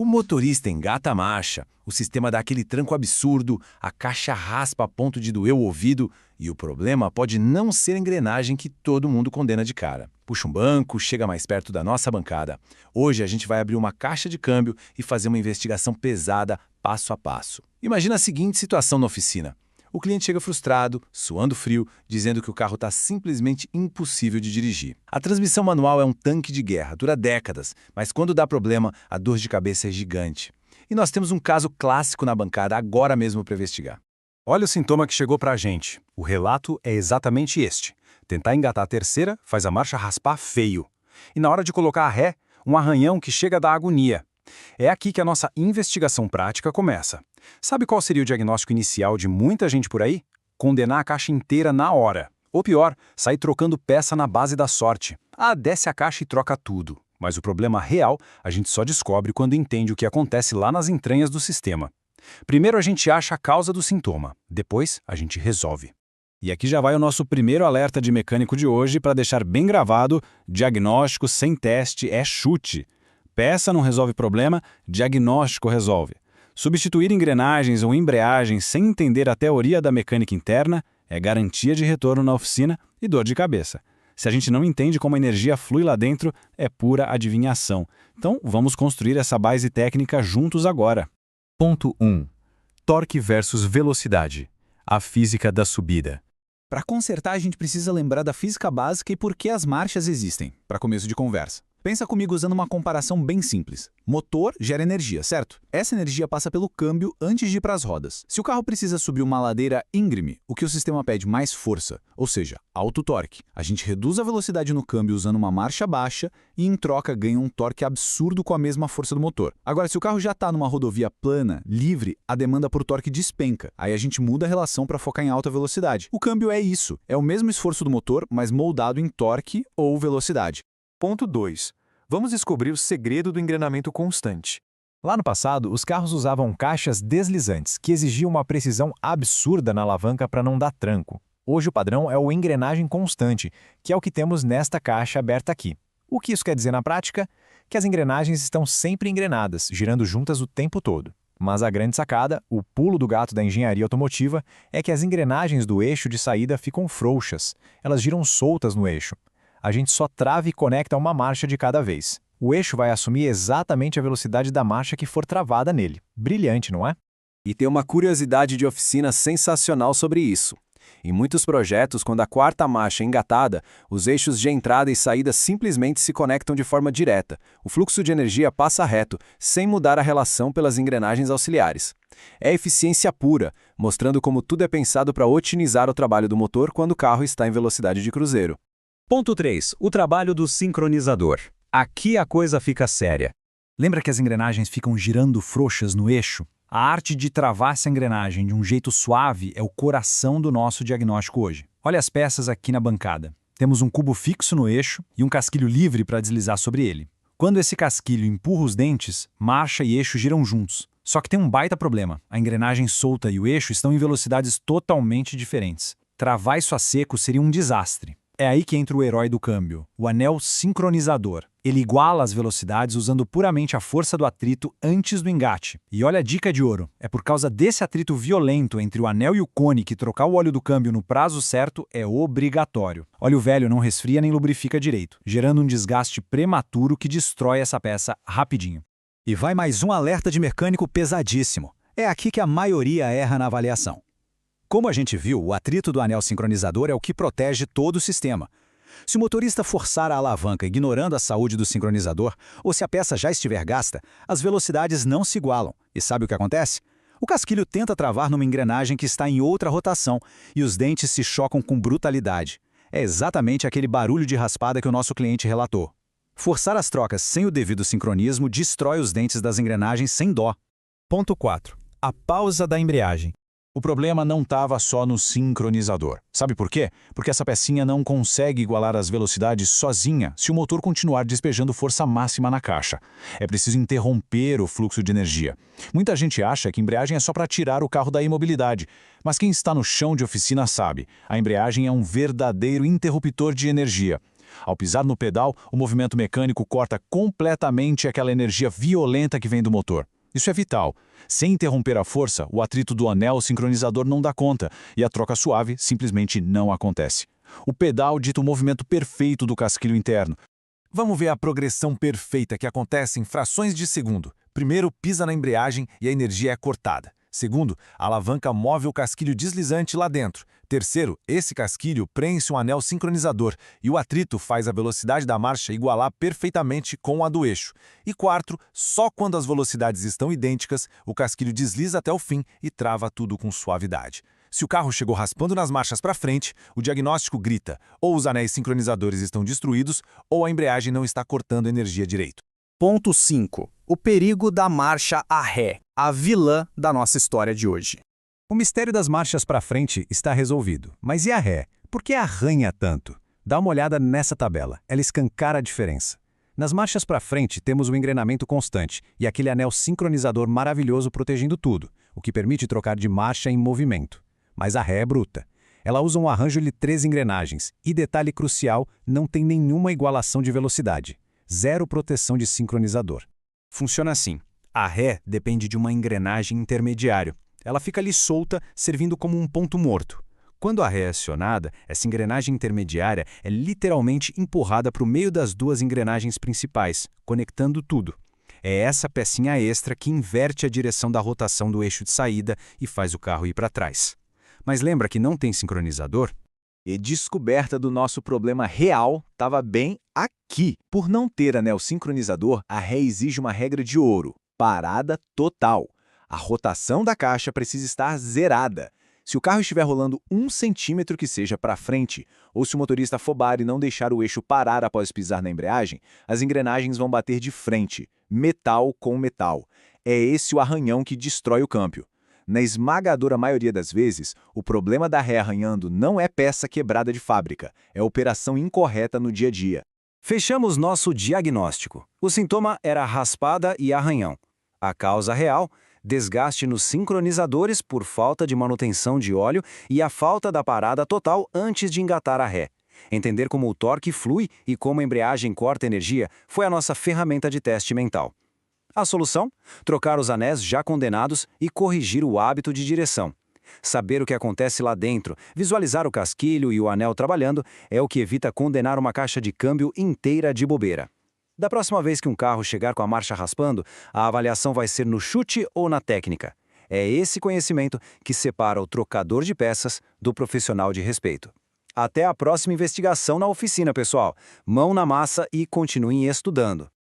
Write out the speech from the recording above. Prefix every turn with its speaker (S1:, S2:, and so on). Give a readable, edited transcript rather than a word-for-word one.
S1: O motorista engata a marcha, o sistema dá aquele tranco absurdo, a caixa raspa a ponto de doer o ouvido e o problema pode não ser a engrenagem que todo mundo condena de cara. Puxa um banco, chega mais perto da nossa bancada. Hoje a gente vai abrir uma caixa de câmbio e fazer uma investigação pesada, passo a passo. Imagina a seguinte situação na oficina. O cliente chega frustrado, suando frio, dizendo que o carro está simplesmente impossível de dirigir. A transmissão manual é um tanque de guerra, dura décadas, mas quando dá problema, a dor de cabeça é gigante. E nós temos um caso clássico na bancada agora mesmo para investigar.
S2: Olha o sintoma que chegou para a gente. O relato é exatamente este. Tentar engatar a terceira faz a marcha raspar feio. E na hora de colocar a ré, um arranhão que chega da agonia. É aqui que a nossa investigação prática começa. Sabe qual seria o diagnóstico inicial de muita gente por aí? Condenar a caixa inteira na hora. Ou pior, sair trocando peça na base da sorte. Desce a caixa e troca tudo. Mas o problema real a gente só descobre quando entende o que acontece lá nas entranhas do sistema. Primeiro a gente acha a causa do sintoma, depois a gente resolve. E aqui já vai o nosso primeiro alerta de mecânico de hoje para deixar bem gravado: diagnóstico sem teste é chute. Peça não resolve problema, diagnóstico resolve. Substituir engrenagens ou embreagens sem entender a teoria da mecânica interna é garantia de retorno na oficina e dor de cabeça. Se a gente não entende como a energia flui lá dentro, é pura adivinhação. Então, vamos construir essa base técnica juntos agora.
S3: Ponto 1. Torque versus velocidade. A física da subida.
S4: Para consertar, a gente precisa lembrar da física básica e por que as marchas existem, para começo de conversa. Pensa comigo usando uma comparação bem simples. Motor gera energia, certo? Essa energia passa pelo câmbio antes de ir para as rodas. Se o carro precisa subir uma ladeira íngreme, o que o sistema pede? Mais força, ou seja, alto torque. A gente reduz a velocidade no câmbio usando uma marcha baixa e, em troca, ganha um torque absurdo com a mesma força do motor. Agora, se o carro já está numa rodovia plana, livre, a demanda por torque despenca. Aí a gente muda a relação para focar em alta velocidade. O câmbio é isso. É o mesmo esforço do motor, mas moldado em torque ou velocidade.
S3: Ponto 2. Vamos descobrir o segredo do engrenamento constante.
S5: Lá no passado, os carros usavam caixas deslizantes, que exigiam uma precisão absurda na alavanca para não dar tranco. Hoje o padrão é o engrenagem constante, que é o que temos nesta caixa aberta aqui. O que isso quer dizer na prática? Que as engrenagens estão sempre engrenadas, girando juntas o tempo todo. Mas a grande sacada, o pulo do gato da engenharia automotiva, é que as engrenagens do eixo de saída ficam frouxas. Elas giram soltas no eixo. A gente só trava e conecta uma marcha de cada vez. O eixo vai assumir exatamente a velocidade da marcha que for travada nele. Brilhante, não é?
S2: E tem uma curiosidade de oficina sensacional sobre isso. Em muitos projetos, quando a quarta marcha é engatada, os eixos de entrada e saída simplesmente se conectam de forma direta. O fluxo de energia passa reto, sem mudar a relação pelas engrenagens auxiliares. É eficiência pura, mostrando como tudo é pensado para otimizar o trabalho do motor quando o carro está em velocidade de cruzeiro.
S3: Ponto 3. O trabalho do sincronizador. Aqui a coisa fica séria.
S5: Lembra que as engrenagens ficam girando frouxas no eixo? A arte de travar essa engrenagem de um jeito suave é o coração do nosso diagnóstico hoje. Olha as peças aqui na bancada. Temos um cubo fixo no eixo e um casquilho livre para deslizar sobre ele. Quando esse casquilho empurra os dentes, marcha e eixo giram juntos. Só que tem um baita problema. A engrenagem solta e o eixo estão em velocidades totalmente diferentes. Travar isso a seco seria um desastre. É aí que entra o herói do câmbio, o anel sincronizador. Ele iguala as velocidades usando puramente a força do atrito antes do engate. E olha a dica de ouro, é por causa desse atrito violento entre o anel e o cone que trocar o óleo do câmbio no prazo certo é obrigatório. Óleo velho não resfria nem lubrifica direito, gerando um desgaste prematuro que destrói essa peça rapidinho.
S4: E vai mais um alerta de mecânico pesadíssimo. É aqui que a maioria erra na avaliação. Como a gente viu, o atrito do anel sincronizador é o que protege todo o sistema. Se o motorista forçar a alavanca ignorando a saúde do sincronizador, ou se a peça já estiver gasta, as velocidades não se igualam. E sabe o que acontece? O casquilho tenta travar numa engrenagem que está em outra rotação, e os dentes se chocam com brutalidade. É exatamente aquele barulho de raspada que o nosso cliente relatou. Forçar as trocas sem o devido sincronismo destrói os dentes das engrenagens sem dó.
S5: Ponto 4. A pausa da embreagem.
S6: O problema não estava só no sincronizador. Sabe por quê? Porque essa pecinha não consegue igualar as velocidades sozinha se o motor continuar despejando força máxima na caixa. É preciso interromper o fluxo de energia. Muita gente acha que embreagem é só para tirar o carro da imobilidade, mas quem está no chão de oficina sabe, a embreagem é um verdadeiro interruptor de energia. Ao pisar no pedal, o movimento mecânico corta completamente aquela energia violenta que vem do motor. Isso é vital. Sem interromper a força, o atrito do anel sincronizador não dá conta e a troca suave simplesmente não acontece. O pedal dita o movimento perfeito do casquilho interno.
S2: Vamos ver a progressão perfeita que acontece em frações de segundo. Primeiro, pisa na embreagem e a energia é cortada. Segundo, a alavanca move o casquilho deslizante lá dentro. Terceiro, esse casquilho preenche um anel sincronizador e o atrito faz a velocidade da marcha igualar perfeitamente com a do eixo. E quarto, só quando as velocidades estão idênticas, o casquilho desliza até o fim e trava tudo com suavidade. Se o carro chegou raspando nas marchas para frente, o diagnóstico grita: ou os anéis sincronizadores estão destruídos, ou a embreagem não está cortando energia direito.
S3: Ponto 5. O perigo da marcha a ré, a vilã da nossa história de hoje.
S5: O mistério das marchas para frente está resolvido. Mas e a ré? Por que arranha tanto? Dá uma olhada nessa tabela, ela escancara a diferença. Nas marchas para frente temos o engrenamento constante e aquele anel sincronizador maravilhoso protegendo tudo, o que permite trocar de marcha em movimento. Mas a ré é bruta. Ela usa um arranjo de 3 engrenagens e, detalhe crucial, não tem nenhuma igualação de velocidade. Zero proteção de sincronizador. Funciona assim. A ré depende de uma engrenagem intermediário. Ela fica ali solta, servindo como um ponto morto. Quando a ré é acionada, essa engrenagem intermediária é literalmente empurrada para o meio das 2 engrenagens principais, conectando tudo. É essa pecinha extra que inverte a direção da rotação do eixo de saída e faz o carro ir para trás. Mas lembra que não tem sincronizador?
S3: E descoberta do nosso problema real estava bem aqui. Por não ter anel sincronizador, a ré exige uma regra de ouro: parada total. A rotação da caixa precisa estar zerada. Se o carro estiver rolando 1 centímetro que seja para frente, ou se o motorista afobar e não deixar o eixo parar após pisar na embreagem, as engrenagens vão bater de frente, metal com metal. É esse o arranhão que destrói o câmbio. Na esmagadora maioria das vezes, o problema da ré arranhando não é peça quebrada de fábrica, é operação incorreta no dia a dia.
S5: Fechamos nosso diagnóstico. O sintoma era raspada e arranhão. A causa real: desgaste nos sincronizadores por falta de manutenção de óleo e a falta da parada total antes de engatar a ré. Entender como o torque flui e como a embreagem corta energia foi a nossa ferramenta de teste mental. A solução? Trocar os anéis já condenados e corrigir o hábito de direção. Saber o que acontece lá dentro, visualizar o casquilho e o anel trabalhando, é o que evita condenar uma caixa de câmbio inteira de bobeira. Da próxima vez que um carro chegar com a marcha raspando, a avaliação vai ser no chute ou na técnica. É esse conhecimento que separa o trocador de peças do profissional de respeito. Até a próxima investigação na oficina, pessoal. Mão na massa e continuem estudando.